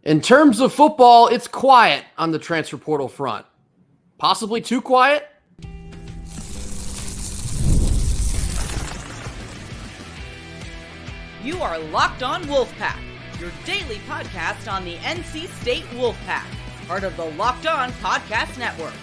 In terms of football, it's quiet on the transfer portal front. Possibly too quiet? You are Locked On Wolfpack, your daily podcast on the NC State Wolfpack, part of the Locked On Podcast Network,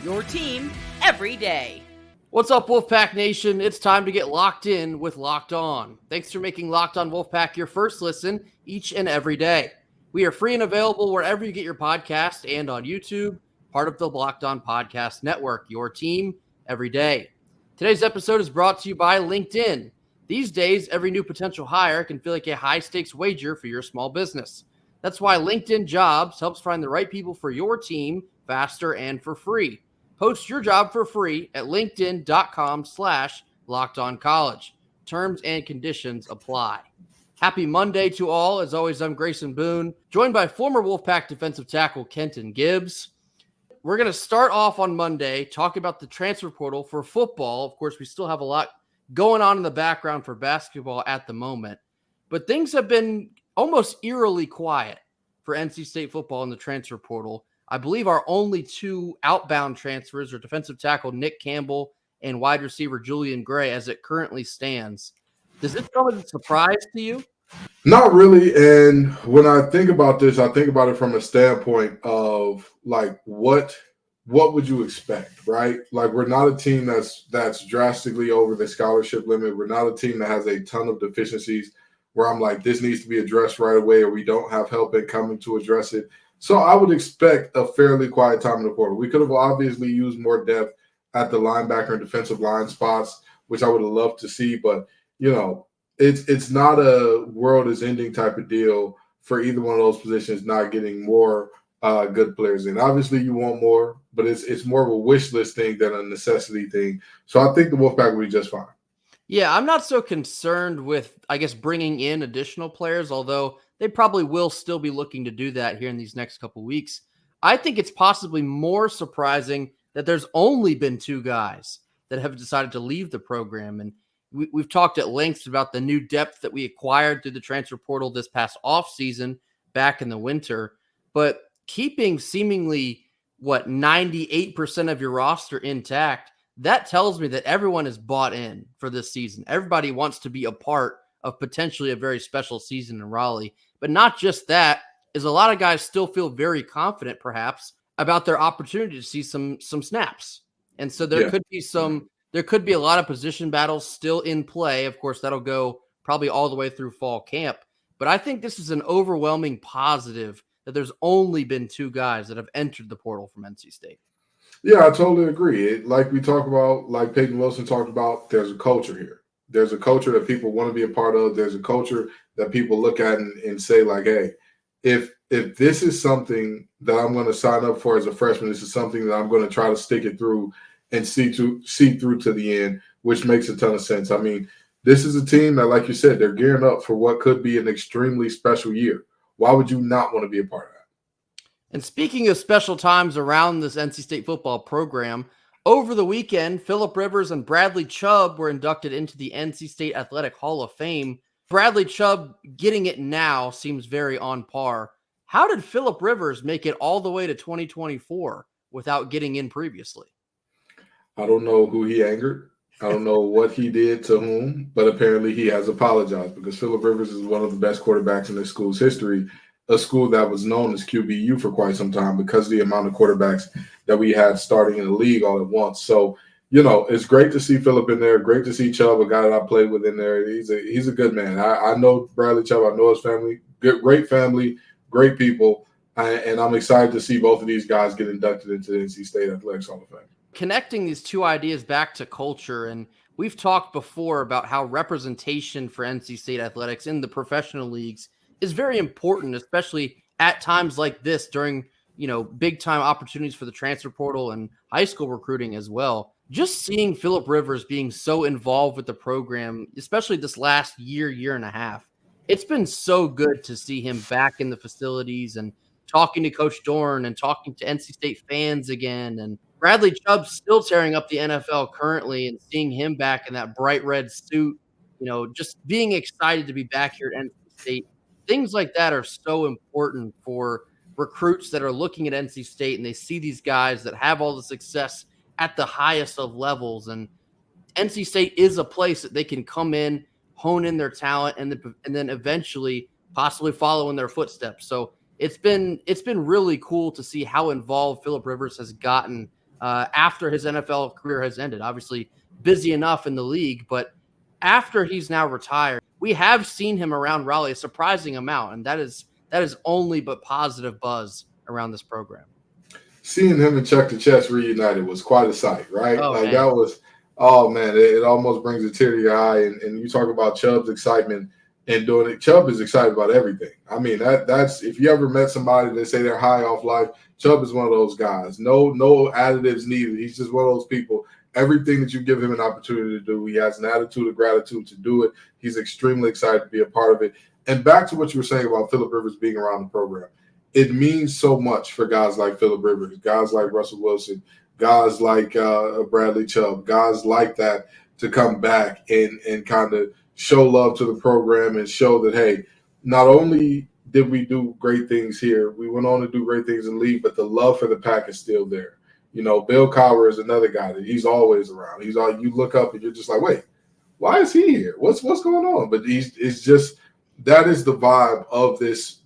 your team every day. What's up, Wolfpack Nation? It's time to get locked in with Locked On. Thanks for making Locked On Wolfpack your first listen each and every day. We are free and available wherever you get your podcast and on YouTube, part of the Locked On Podcast Network, your team every day. Today's episode is brought to you by LinkedIn. These days, every new potential hire can feel like a high-stakes wager for your small business. That's why LinkedIn Jobs helps find the right people for your team faster and for free. Post your job for free at linkedin.com/lockedoncollege. Terms and conditions apply. Happy Monday to all. As always, I'm Grayson Boone, joined by former Wolfpack defensive tackle Kenton Gibbs. We're going to start off on Monday talking about the transfer portal for football. Of course, we still have a lot going on in the background for basketball at the moment, but things have been almost eerily quiet for NC State football in the transfer portal. I believe our only two outbound transfers are defensive tackle Nick Campbell and wide receiver Julian Gray as it currently stands. Does this come as a surprise to you? Not really. And when I think about this, I think about it from a standpoint of like what would you expect, right? Like we're not a team that's drastically over the scholarship limit. We're not a team that has a ton of deficiencies where I'm like, this needs to be addressed right away, or we don't have help incoming to address it. So I would expect a fairly quiet time in the portal. We could have obviously used more depth at the linebacker and defensive line spots, which I would have loved to see, but you know, it's not a world is ending type of deal for either one of those positions not getting more good players in. Obviously, you want more, but it's more of a wish list thing than a necessity thing. So I think the Wolfpack will be just fine. Yeah, I'm not so concerned with, I guess, bringing in additional players, although they probably will still be looking to do that here in these next couple weeks. I think it's possibly more surprising that there's only been two guys that have decided to leave the program. And we've talked at length about the new depth that we acquired through the transfer portal this past offseason back in the winter. But keeping seemingly, 98% of your roster intact, that tells me that everyone is bought in for this season. Everybody wants to be a part of potentially a very special season in Raleigh. But not just that, is a lot of guys still feel very confident, perhaps, about their opportunity to see some snaps. And so there could be there could be a lot of position battles still in play. Of course, that'll go probably all the way through fall camp. But I think this is an overwhelming positive that there's only been two guys that have entered the portal from NC State. Yeah, I totally agree. Like we talk about, like Peyton Wilson talked about, there's a culture here. There's a culture that people want to be a part of. There's a culture that people look at and say, like, hey, if this is something that I'm going to sign up for as a freshman, this is something that I'm going to try to stick it through and see through to the end, which makes a ton of sense. I mean, this is a team that, like you said, they're gearing up for what could be an extremely special year. Why would you not want to be a part of that? And speaking of special times around this NC State football program, over the weekend, Phillip Rivers and Bradley Chubb were inducted into the NC State Athletic Hall of Fame. Bradley Chubb getting it now seems very on par. How did Phillip Rivers make it all the way to 2024 without getting in previously? I don't know who he angered. I don't know what he did to whom, but apparently he has apologized because Phillip Rivers is one of the best quarterbacks in this school's history, a school that was known as QBU for quite some time because of the amount of quarterbacks that we had starting in the league all at once. So, you know, it's great to see Phillip in there. Great to see Chubb, a guy that I played with in there. He's a good man. I know Bradley Chubb. I know his family. Great family, great people. And I'm excited to see both of these guys get inducted into the NC State Athletics Hall of Fame. Connecting these two ideas back to culture, and we've talked before about how representation for NC State athletics in the professional leagues is very important, especially at times like this during, big time opportunities for the transfer portal and high school recruiting as well. Just seeing Phillip Rivers being so involved with the program, especially this last year and a half, it's been so good to see him back in the facilities and talking to Coach Dorn and talking to NC State fans again. And Bradley Chubb's still tearing up the NFL currently, and seeing him back in that bright red suit, just being excited to be back here at NC State things like that are so important for recruits that are looking at NC State and they see these guys that have all the success at the highest of levels. And NC State is a place that they can come in, hone in their talent, and then eventually possibly follow in their footsteps. So it's been really cool to see how involved Philip Rivers has gotten after his NFL career has ended. Obviously, busy enough in the league, but after he's now retired, we have seen him around Raleigh a surprising amount, and that is only but positive buzz around this program. Seeing him and Chuck the Chest reunited was quite a sight, right? Oh, like man. That was, oh man, it almost brings a tear to your eye. And you talk about Chubb's excitement and doing it. Chubb is excited about everything. I mean, that's if you ever met somebody that say they're high off life, Chubb is one of those guys. No additives needed. He's just one of those people. Everything that you give him an opportunity to do, he has an attitude of gratitude to do it. He's extremely excited to be a part of it. And back to what you were saying about Philip Rivers being around the program. It means so much for guys like Philip Rivers, guys like Russell Wilson, guys like Bradley Chubb, guys like that to come back and kind of show love to the program and show that, hey, not only did we do great things here, we went on to do great things in the league, but the love for the Pack is still there. You know, Bill Cowher is another guy that he's always around. You look up and you're just like, wait, why is he here? What's going on? But it's just that is the vibe of this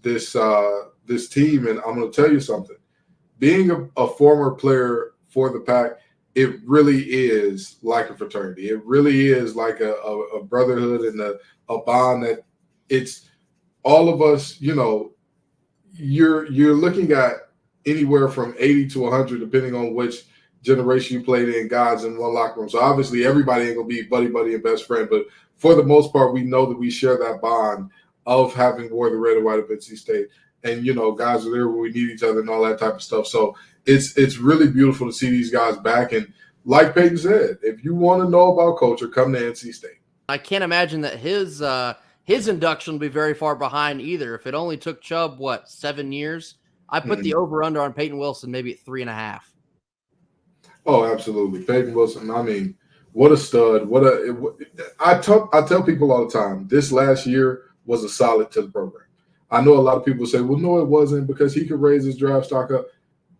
team. And I'm going to tell you something. Being a former player for the Pack, it really is like a fraternity. It really is like a brotherhood and a bond that it's all of us, you know, you're looking at anywhere from 80 to 100, depending on which generation you played in, guys in one locker room. So obviously everybody ain't going to be buddy and best friend. But for the most part, we know that we share that bond of having wore the red and white of NC State. And, you know, guys are there when we need each other and all that type of stuff. So it's really beautiful to see these guys back. And like Peyton said, if you want to know about culture, come to NC State. I can't imagine that his induction will be very far behind either. If it only took Chubb, 7 years? I put the over-under on Peyton Wilson maybe at 3.5. Oh, absolutely. Peyton Wilson, I mean, what a stud. I tell people all the time, this last year was a solid to the program. I know a lot of people say, well, no, it wasn't because he could raise his draft stock up.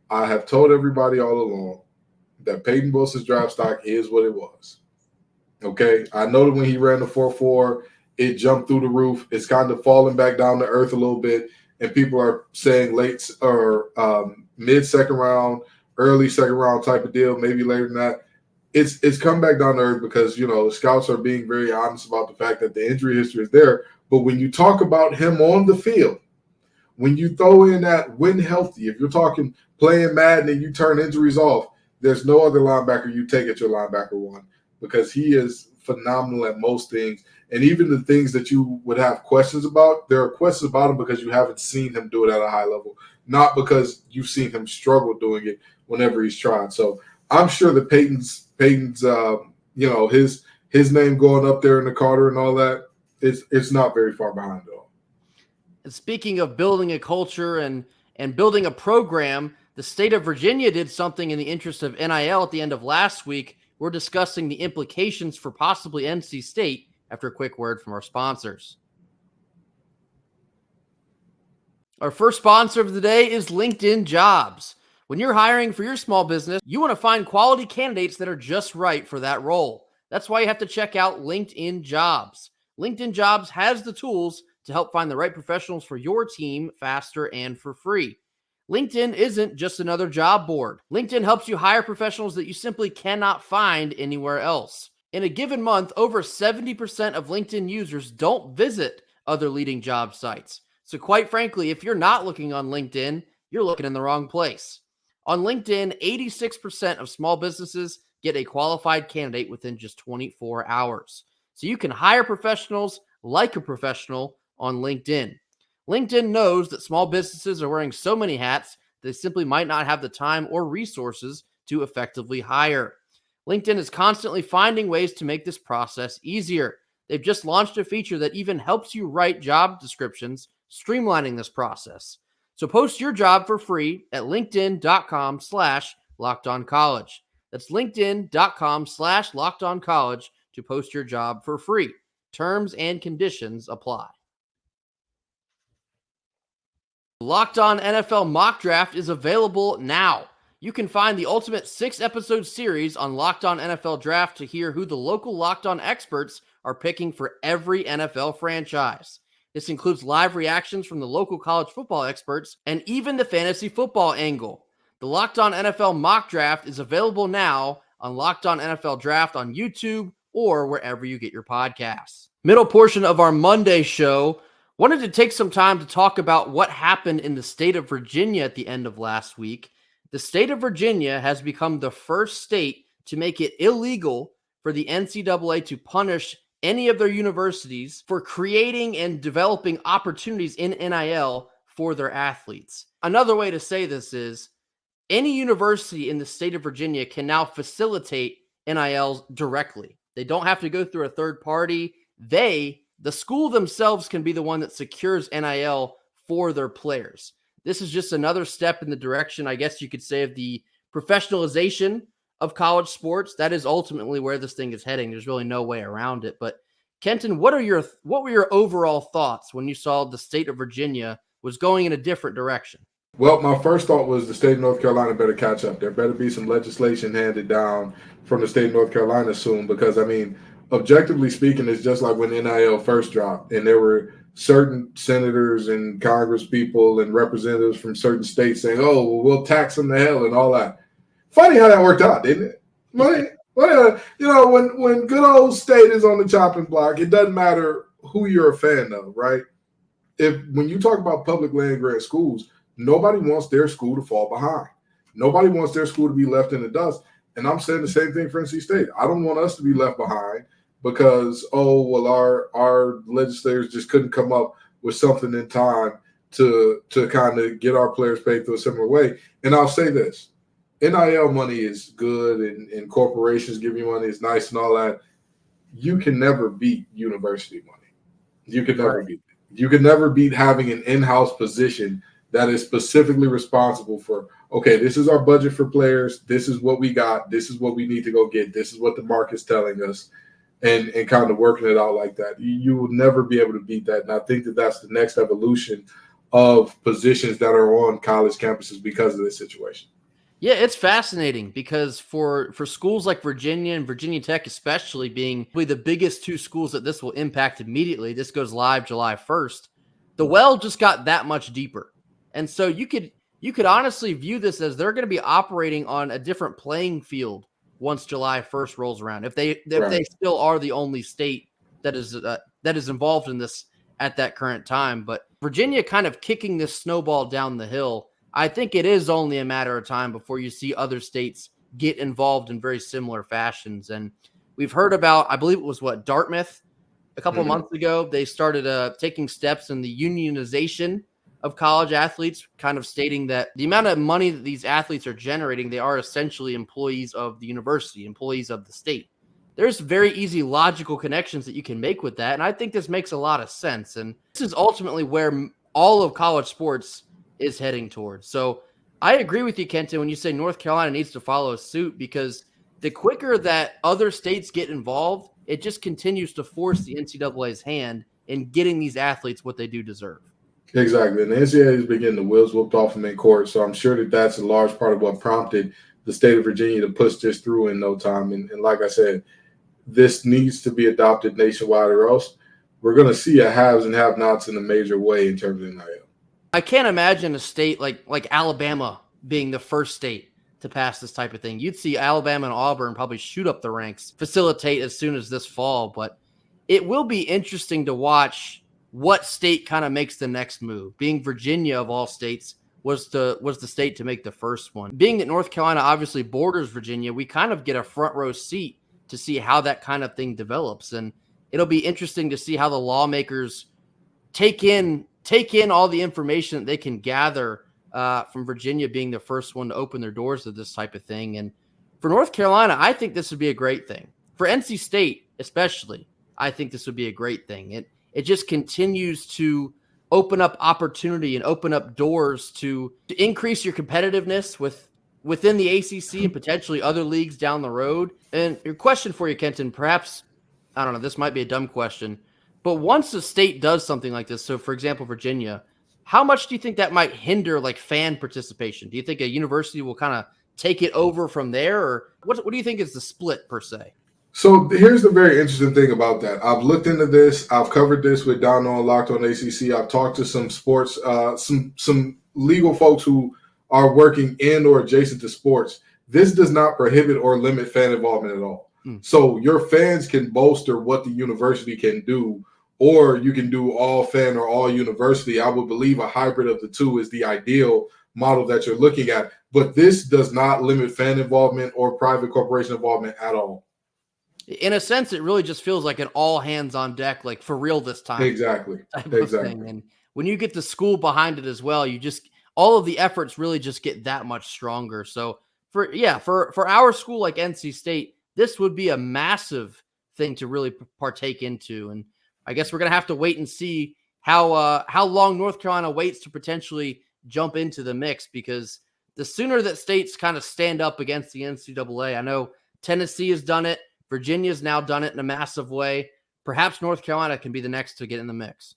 I have told everybody all along that Peyton Wilson's draft stock is what it was. Okay? I know that when he ran the 4.4, it jumped through the roof. It's kind of falling back down to earth a little bit. And people are saying late or mid-second round, early second round type of deal, maybe later than that. It's come back down to earth because, you know, scouts are being very honest about the fact that the injury history is there. But when you talk about him on the field, when you throw in that when healthy, if you're talking playing Madden and you turn injuries off, there's no other linebacker you take at your linebacker one because he is phenomenal at most things. And even the things that you would have questions about, there are questions about him because you haven't seen him do it at a high level, not because you've seen him struggle doing it whenever he's tried. So I'm sure that Peyton's you know, his name going up there in the Carter and all that, it's not very far behind at all. And speaking of building a culture and building a program, the state of Virginia did something in the interest of NIL at the end of last week. We're discussing the implications for possibly NC State after a quick word from our sponsors. Our first sponsor of the day is LinkedIn Jobs. When you're hiring for your small business, you want to find quality candidates that are just right for that role. That's why you have to check out LinkedIn Jobs. LinkedIn Jobs has the tools to help find the right professionals for your team faster and for free. LinkedIn isn't just another job board. LinkedIn helps you hire professionals that you simply cannot find anywhere else. In a given month, over 70% of LinkedIn users don't visit other leading job sites. So quite frankly, if you're not looking on LinkedIn, you're looking in the wrong place. On LinkedIn, 86% of small businesses get a qualified candidate within just 24 hours. So you can hire professionals like a professional on LinkedIn. LinkedIn knows that small businesses are wearing so many hats, they simply might not have the time or resources to effectively hire. LinkedIn is constantly finding ways to make this process easier. They've just launched a feature that even helps you write job descriptions, streamlining this process. So post your job for free at linkedin.com/lockedoncollege. That's linkedin.com/lockedoncollege to post your job for free. Terms and conditions apply. Locked On NFL Mock Draft is available now. You can find the ultimate 6-episode series on Locked On NFL Draft to hear who the local Locked On experts are picking for every NFL franchise. This includes live reactions from the local college football experts and even the fantasy football angle. The Locked On NFL Mock Draft is available now on Locked On NFL Draft on YouTube or wherever you get your podcasts. Middle portion of our Monday show, wanted to take some time to talk about what happened in the state of Virginia at the end of last week. The state of Virginia has become the first state to make it illegal for the NCAA to punish any of their universities for creating and developing opportunities in NIL for their athletes. Another way to say this is any university in the state of Virginia can now facilitate NILs directly. They don't have to go through a third party. The school themselves can be the one that secures NIL for their players. This is just another step in the direction, I guess you could say, of the professionalization of college sports. That is ultimately where this thing is heading. There's really no way around it. But Kenton, what were your overall thoughts when you saw the state of Virginia was going in a different direction? Well, my first thought was the state of North Carolina better catch up. There better be some legislation handed down from the state of North Carolina soon because, objectively speaking, it's just like when NIL first dropped and there were certain senators and Congress people and representatives from certain states saying, oh, well, we'll tax them to hell and all that. Funny how that worked out, didn't it? When good old state is on the chopping block, it doesn't matter who you're a fan of, right? When you talk about public land grant schools, nobody wants their school to fall behind. Nobody wants their school to be left in the dust. And I'm saying the same thing for NC State. I don't want us to be left behind because, our legislators just couldn't come up with something in time to kind of get our players paid through a similar way. And I'll say this, NIL money is good and corporations give you money, it's nice and all that. You can never beat university money. You can never beat it. You can never beat having an in-house position that is specifically responsible for, okay, this is our budget for players. This is what we got. This is what we need to go get. This is what the market's telling us. And kind of working it out like that. You will never be able to beat that. And I think that that's the next evolution of positions that are on college campuses because of this situation. Yeah, it's fascinating because for schools like Virginia and Virginia Tech especially being the biggest two schools that this will impact immediately, this goes live July 1st, the well just got that much deeper. And so you could honestly view this as they're going to be operating on a different playing field once July 1st rolls around. If they still are the only state that is involved in this at that current time, but Virginia kind of kicking this snowball down the hill, I think it is only a matter of time before you see other states get involved in very similar fashions. And we've heard about, I believe it was Dartmouth a couple months ago. They started taking steps in the unionization of college athletes, kind of stating that the amount of money that these athletes are generating, they are essentially employees of the university, employees of the state. There's very easy logical connections that you can make with that. And I think this makes a lot of sense. And this is ultimately where all of college sports is heading towards. So I agree with you, Kenton, when you say North Carolina needs to follow suit, because the quicker that other states get involved, it just continues to force the NCAA's hand in getting these athletes what they do deserve. Exactly. And the NCAA is beginning the wheels whooped off them in court. So I'm sure that that's a large part of what prompted the state of Virginia to push this through in no time. And like I said, this needs to be adopted nationwide or else we're going to see a haves and have-nots in a major way in terms of NIL. I can't imagine a state like Alabama being the first state to pass this type of thing. You'd see Alabama and Auburn probably shoot up the ranks, facilitate as soon as this fall. But it will be interesting to watch what state kind of makes the next move. Being Virginia of all states was the state to make the first one. Being that North Carolina obviously borders Virginia, we kind of get a front row seat to see how that kind of thing develops. And it'll be interesting to see how the lawmakers take in all the information that they can gather from Virginia being the first one to open their doors to this type of thing. And for North Carolina, I think this would be a great thing. For NC State especially, I think this would be a great thing. It just continues to open up opportunity and open up doors to increase your competitiveness within the ACC and potentially other leagues down the road. And your question for you, Kenton, perhaps, I don't know, this might be a dumb question, but once a state does something like this, so for example, Virginia, how much do you think that might hinder like fan participation? Do you think a university will kind of take it over from there, or what do you think is the split per se? So here's the very interesting thing about that. I've looked into this. I've covered this with Down on Locked on ACC. I've talked to some sports, some legal folks who are working in or adjacent to sports. This does not prohibit or limit fan involvement at all. So your fans can bolster what the university can do, or you can do all fan or all university. I would believe a hybrid of the two is the ideal model that you're looking at. But this does not limit fan involvement or private corporation involvement at all. In a sense, it really just feels like an all hands on deck, like for real this time. Exactly. And when you get the school behind it as well, you just all of the efforts really just get that much stronger. So for our school like NC State, this would be a massive thing to really partake into. And I guess we're gonna have to wait and see how long North Carolina waits to potentially jump into the mix, because the sooner that states kind of stand up against the NCAA, I know Tennessee has done it. Virginia's now done it in a massive way. Perhaps North Carolina can be the next to get in the mix.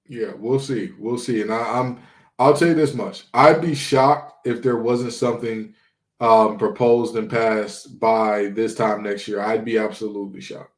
Yeah, we'll see. We'll see. And I'll tell you this much. I'd be shocked if there wasn't something proposed and passed by this time next year. I'd be absolutely shocked.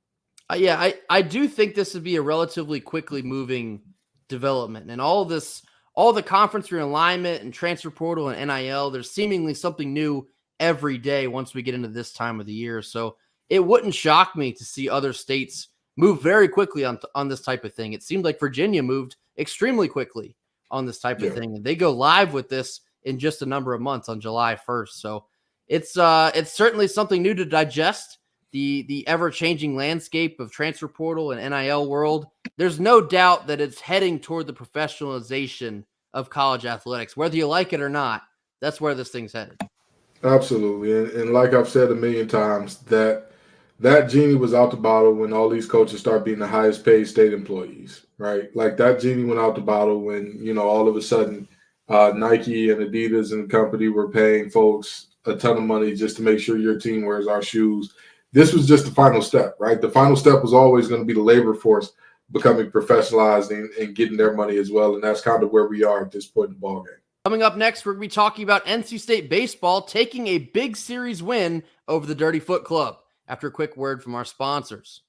I do think this would be a relatively quickly moving development. And all the conference realignment and transfer portal and NIL, there's seemingly something new every day once we get into this time of the year. So it wouldn't shock me to see other states move very quickly on this type of thing. It seemed like Virginia moved extremely quickly on this type of thing. And they go live with this in just a number of months on July 1st. So it's certainly something new to digest, the ever-changing landscape of transfer portal and NIL world. There's no doubt that it's heading toward the professionalization of college athletics. Whether you like it or not, that's where this thing's headed. Absolutely. And like I've said a million times, that genie was out the bottle when all these coaches start being the highest paid state employees, right? Like that genie went out the bottle when, all of a sudden Nike and Adidas and company were paying folks a ton of money just to make sure your team wears our shoes. This was just the final step, right? The final step was always going to be the labor force becoming professionalized and getting their money as well. And that's kind of where we are at this point in the ballgame. Coming up next, we're going to be talking about NC State baseball taking a big series win over the Dirty Foot Club. After a quick word from our sponsors.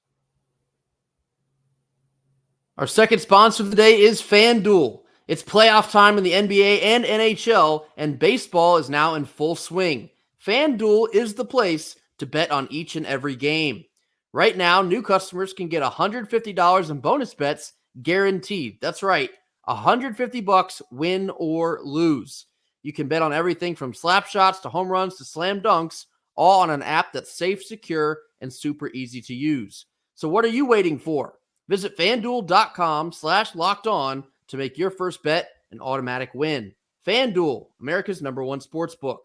Our second sponsor of the day is FanDuel. It's playoff time in the NBA and NHL, and baseball is now in full swing. FanDuel is the place to bet on each and every game. Right now, new customers can get $150 in bonus bets guaranteed. That's right, $150 win or lose. You can bet on everything from slap shots to home runs to slam dunks, all on an app that's safe, secure, and super easy to use. So what are you waiting for? Visit FanDuel.com/lockedon to make your first bet an automatic win. FanDuel, America's #1 sportsbook.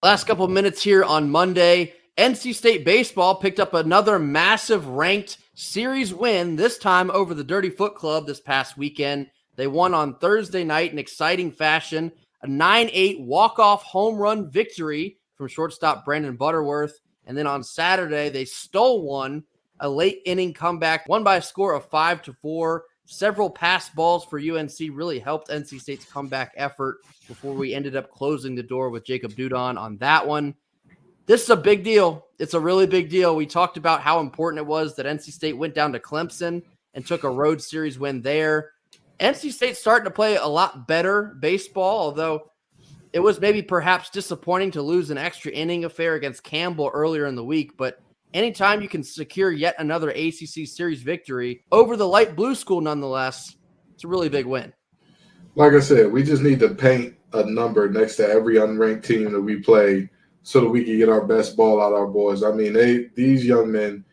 Last couple of minutes here on Monday, NC State baseball picked up another massive ranked series win, this time over the Dirty Foot Club this past weekend. They won on Thursday night in exciting fashion, a 9-8 walk-off home run victory from shortstop Brandon Butterworth. And then on Saturday, they stole one, a late inning comeback, won by a score of 5-4. Several pass balls for UNC really helped NC State's comeback effort before we ended up closing the door with Jacob Dudon on that one. This is a big deal. It's a really big deal. We talked about how important it was that NC State went down to Clemson and took a road series win there. NC State's starting to play a lot better baseball, although it was maybe perhaps disappointing to lose an extra inning affair against Campbell earlier in the week. But anytime you can secure yet another ACC series victory over the light blue school, nonetheless, it's a really big win. Like I said, we just need to paint a number next to every unranked team that we play so that we can get our best ball out of our boys. I mean, these young men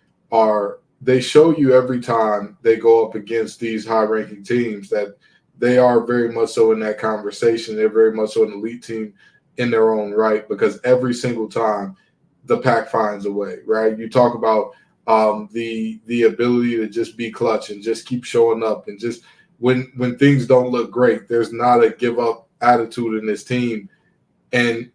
they show you every time they go up against these high-ranking teams that they are very much so in that conversation. They're very much so an elite team in their own right, because every single time the pack finds a way, right? You talk about the ability to just be clutch and just keep showing up, and just when things don't look great, there's not a give-up attitude in this team. And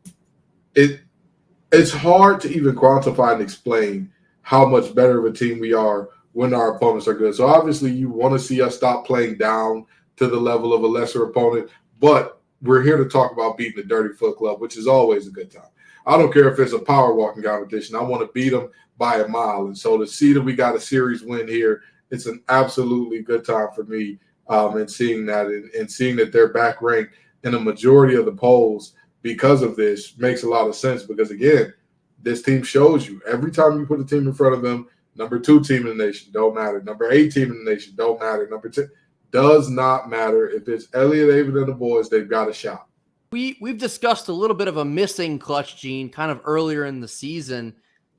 it's hard to even quantify and explain how much better of a team we are when our opponents are good. So obviously you want to see us stop playing down to the level of a lesser opponent, but we're here to talk about beating the Dirty Foot Club, which is always a good time. I don't care if it's a power walking competition. I want to beat them by a mile. And so to see that we got a series win here, it's an absolutely good time for me. And seeing that and seeing that they're back ranked in a majority of the polls because of this makes a lot of sense, because again, this team shows you every time you put a team in front of them, number 2 team in the nation, don't matter. Number 8 team in the nation, don't matter. Number 10 does not matter. If it's Elliott, Avon, and the boys, they've got a shot. We've discussed a little bit of a missing clutch gene kind of earlier in the season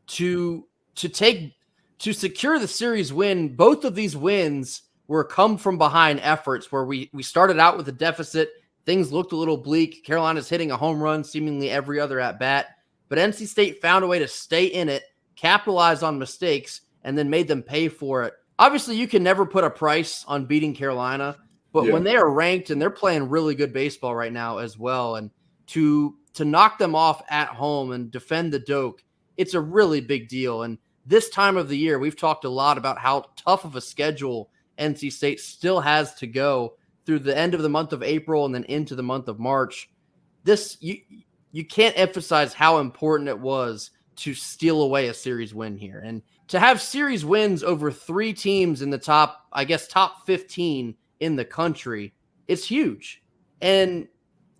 to secure the series win. Both of these wins were come from behind efforts where we started out with a deficit. Things looked a little bleak. Carolina's hitting a home run seemingly every other at bat, but NC State found a way to stay in it, capitalize on mistakes, and then made them pay for it. Obviously, you can never put a price on beating Carolina, but when they are ranked and they're playing really good baseball right now as well, and to knock them off at home and defend the Doak, it's a really big deal. And this time of the year, we've talked a lot about how tough of a schedule NC State still has to go through the end of the month of April and then into the month of March. This you can't emphasize how important it was to steal away a series win here. And to have series wins over 3 teams in the top 15 in the country, it's huge. And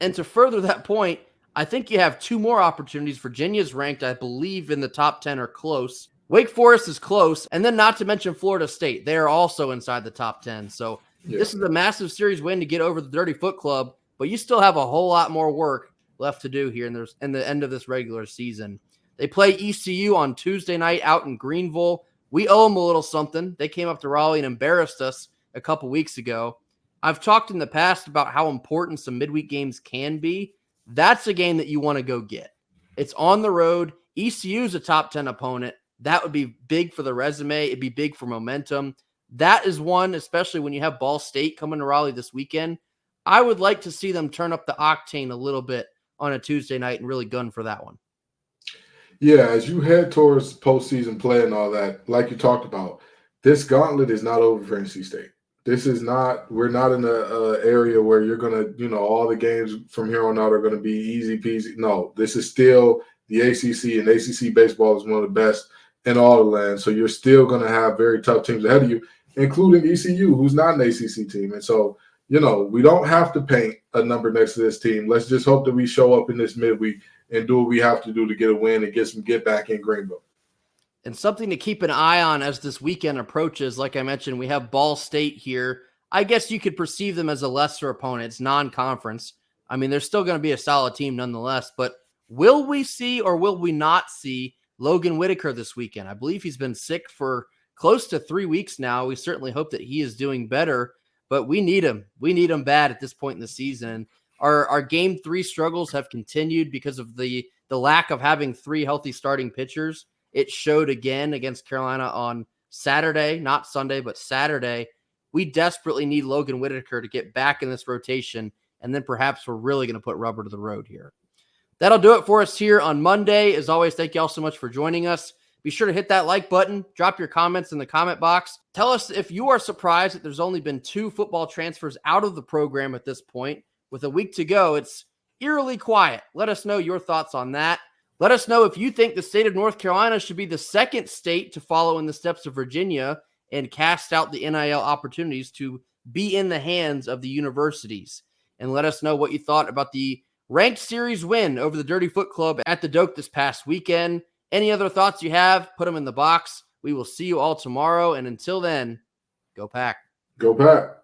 to further that point, I think you have 2 more opportunities. Virginia's ranked, I believe, in the top 10 or close. Wake Forest is close. And then not to mention Florida State. They are also inside the top 10. So this is a massive series win to get over the Dirty Foot Club, but you still have a whole lot more work left to do here in the end of this regular season. They play ECU on Tuesday night out in Greenville. We owe them a little something. They came up to Raleigh and embarrassed us a couple weeks ago. I've talked in the past about how important some midweek games can be. That's a game that you want to go get. It's on the road. ECU is a top 10 opponent. That would be big for the resume. It'd be big for momentum. That is one, especially when you have Ball State coming to Raleigh this weekend. I would like to see them turn up the octane a little bit on a Tuesday night and really gun for that one. Yeah, as you head towards postseason play and all that, like you talked about, this gauntlet is not over for NC State. This is not, we're not in a area where you're going to, all the games from here on out are going to be easy peasy. No, this is still the ACC, and ACC baseball is one of the best in all the land. So you're still going to have very tough teams ahead of you, including ECU, who's not an ACC team. And so, we don't have to paint a number next to this team. Let's just hope that we show up in this midweek and do what we have to do to get a win and get back in Greenville. And something to keep an eye on as this weekend approaches. Like I mentioned, we have Ball State here. I guess you could perceive them as a lesser opponent. It's non-conference. I mean, they're still going to be a solid team nonetheless. But will we see or will we not see Logan Whitaker this weekend? I believe he's been sick for close to 3 weeks now. We certainly hope that he is doing better, but we need him. We need him bad at this point in the season. Our Game 3 struggles have continued because of the lack of having 3 healthy starting pitchers. It showed again against Carolina on Saturday, not Sunday, but Saturday. We desperately need Logan Whitaker to get back in this rotation, and then perhaps we're really going to put rubber to the road here. That'll do it for us here on Monday. As always, thank you all so much for joining us. Be sure to hit that like button. Drop your comments in the comment box. Tell us if you are surprised that there's only been 2 football transfers out of the program at this point. With a week to go, it's eerily quiet. Let us know your thoughts on that. Let us know if you think the state of North Carolina should be the second state to follow in the steps of Virginia and cast out the NIL opportunities to be in the hands of the universities. And let us know what you thought about the ranked series win over the Dirty Foot Club at the Doak this past weekend. Any other thoughts you have, put them in the box. We will see you all tomorrow. And until then, go Pack. Go Pack.